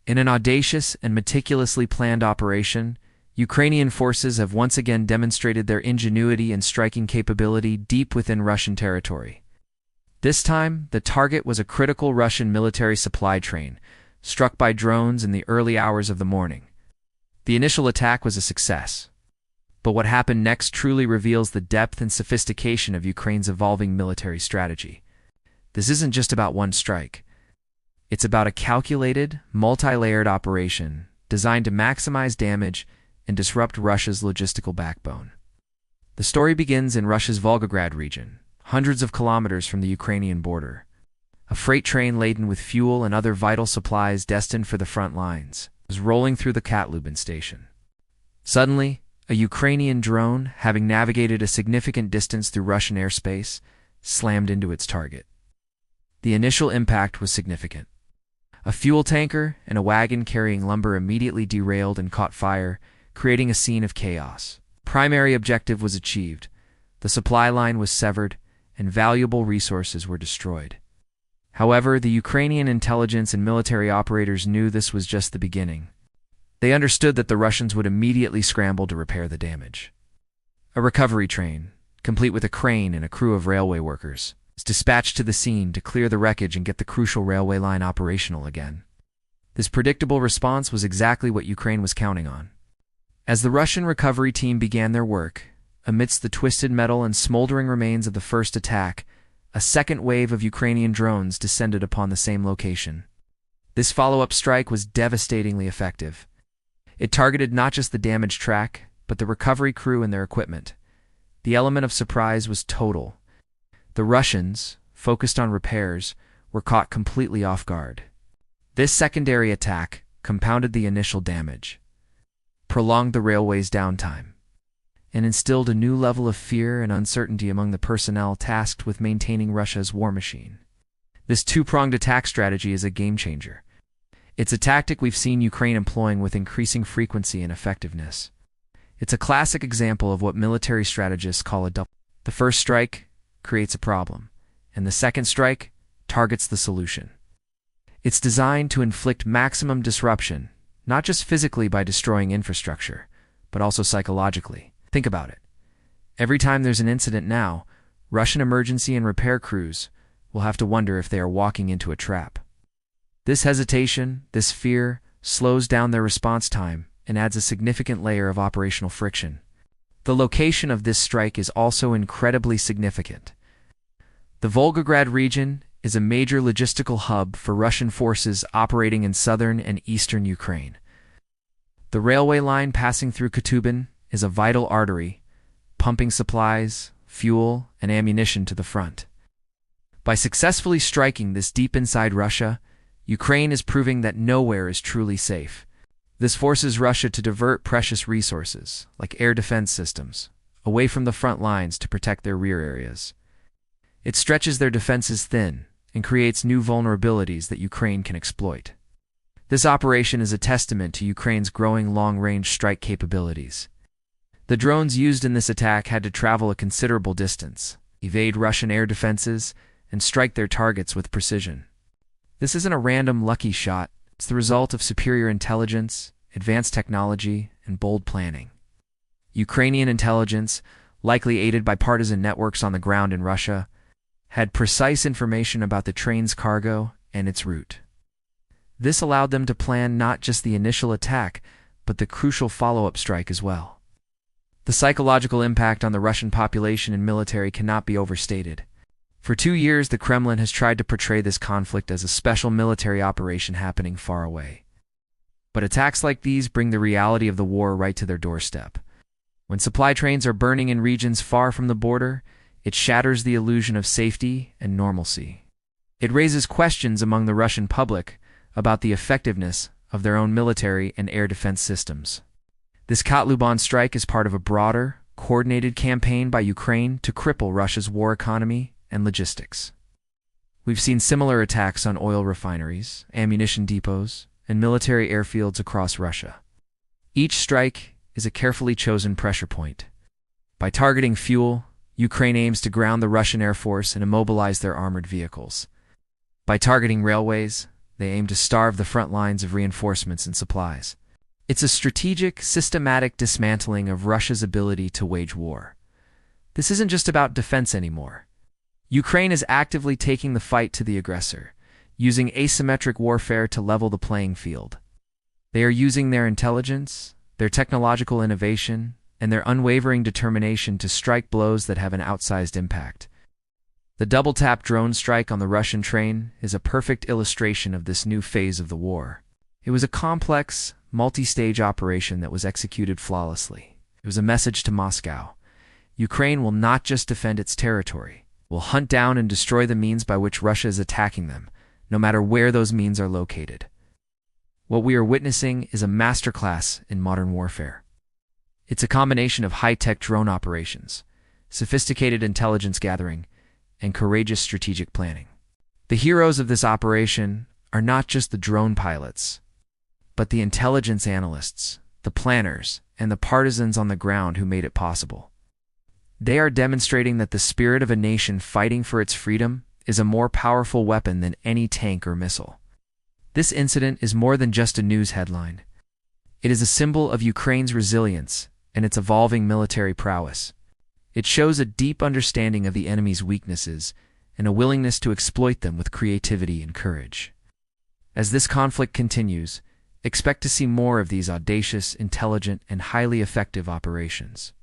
In an audacious and meticulously planned operation, Ukrainian forces have once again demonstrated their ingenuity and striking capability deep within Russian territory. This time, the target was a critical Russian military supply train, struck by drones in the early hours of the morning. The initial attack was a success, but what happened next truly reveals the depth and sophistication of Ukraine's evolving military strategy. This isn't just about one strike. It's about a calculated, multi-layered operation designed to maximize damage and disrupt Russia's logistical backbone. The story begins in Russia's Volgograd region, hundreds of kilometers from the Ukrainian border. A freight train laden with fuel and other vital supplies destined for the front lines was rolling through the Katlubin station. Suddenly, a Ukrainian drone, having navigated a significant distance through Russian airspace, slammed into its target. The initial impact was significant. A fuel tanker and a wagon carrying lumber immediately derailed and caught fire, creating a scene of chaos. Primary objective was achieved. The supply line was severed, and valuable resources were destroyed. However, the Ukrainian intelligence and military operators knew this was just the beginning. They understood that the Russians would immediately scramble to repair the damage. A recovery train, complete with a crane and a crew of railway workers, was dispatched to the scene to clear the wreckage and get the crucial railway line operational again. This predictable response was exactly what Ukraine was counting on. As the Russian recovery team began their work, amidst the twisted metal and smoldering remains of the first attack, a second wave of Ukrainian drones descended upon the same location. This follow-up strike was devastatingly effective. It targeted not just the damaged track, but the recovery crew and their equipment. The element of surprise was total. The Russians, focused on repairs, were caught completely off guard. This secondary attack compounded the initial damage, prolonged the railway's downtime, and instilled a new level of fear and uncertainty among the personnel tasked with maintaining Russia's war machine. This two-pronged attack strategy is a game-changer. It's a tactic we've seen Ukraine employing with increasing frequency and effectiveness. It's a classic example of what military strategists call a double. The first strike creates a problem, and the second strike targets the solution. It's designed to inflict maximum disruption, not just physically by destroying infrastructure, but also psychologically. Think about it. Every time there's an incident now, Russian emergency and repair crews will have to wonder if they are walking into a trap. This hesitation, this fear, slows down their response time and adds a significant layer of operational friction. The location of this strike is also incredibly significant. The Volgograd region is a major logistical hub for Russian forces operating in southern and eastern Ukraine. The railway line passing through Katubin is a vital artery, pumping supplies, fuel, and ammunition to the front. By successfully striking this deep inside Russia, Ukraine is proving that nowhere is truly safe. This forces Russia to divert precious resources, like air defense systems, away from the front lines to protect their rear areas. It stretches their defenses thin and creates new vulnerabilities that Ukraine can exploit. This operation is a testament to Ukraine's growing long-range strike capabilities. The drones used in this attack had to travel a considerable distance, evade Russian air defenses, and strike their targets with precision. This isn't a random lucky shot. It's the result of superior intelligence, advanced technology, and bold planning. Ukrainian intelligence, likely aided by partisan networks on the ground in Russia, had precise information about the train's cargo and its route. This allowed them to plan not just the initial attack, but the crucial follow-up strike as well. The psychological impact on the Russian population and military cannot be overstated. For 2 years, the Kremlin has tried to portray this conflict as a special military operation happening far away. But attacks like these bring the reality of the war right to their doorstep. When supply trains are burning in regions far from the border, it shatters the illusion of safety and normalcy. It raises questions among the Russian public about the effectiveness of their own military and air defense systems. This Katlubin strike is part of a broader, coordinated campaign by Ukraine to cripple Russia's war economy and logistics. We've seen similar attacks on oil refineries, ammunition depots, and military airfields across Russia. Each strike is a carefully chosen pressure point. By targeting fuel, Ukraine aims to ground the Russian Air Force and immobilize their armored vehicles. By targeting railways, they aim to starve the front lines of reinforcements and supplies. It's a strategic, systematic dismantling of Russia's ability to wage war. This isn't just about defense anymore. Ukraine is actively taking the fight to the aggressor, using asymmetric warfare to level the playing field. They are using their intelligence, their technological innovation, and their unwavering determination to strike blows that have an outsized impact. The double-tap drone strike on the Russian train is a perfect illustration of this new phase of the war. It was a complex, multi-stage operation that was executed flawlessly. It was a message to Moscow. Ukraine will not just defend its territory, it will hunt down and destroy the means by which Russia is attacking them, no matter where those means are located. What we are witnessing is a masterclass in modern warfare. It's a combination of high-tech drone operations, sophisticated intelligence gathering, and courageous strategic planning. The heroes of this operation are not just the drone pilots, but the intelligence analysts, the planners, and the partisans on the ground who made it possible. They are demonstrating that the spirit of a nation fighting for its freedom is a more powerful weapon than any tank or missile. This incident is more than just a news headline. It is a symbol of Ukraine's resilience and its evolving military prowess. It shows a deep understanding of the enemy's weaknesses and a willingness to exploit them with creativity and courage. As this conflict continues, expect to see more of these audacious, intelligent, and highly effective operations.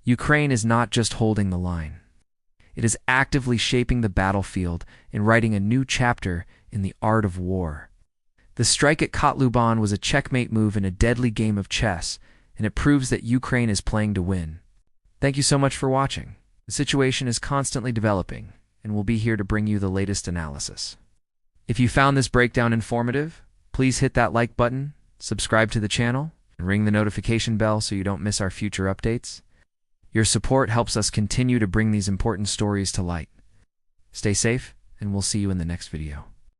Ukraine is not just holding the line. It is actively shaping the battlefield and writing a new chapter in the art of war. The strike at Kotluban was a checkmate move in a deadly game of chess, and it proves that Ukraine is playing to win. Thank you so much for watching. The situation is constantly developing, and we'll be here to bring you the latest analysis. If you found this breakdown informative, please hit that like button, subscribe to the channel, and ring the notification bell so you don't miss our future updates. Your support helps us continue to bring these important stories to light. Stay safe, and we'll see you in the next video.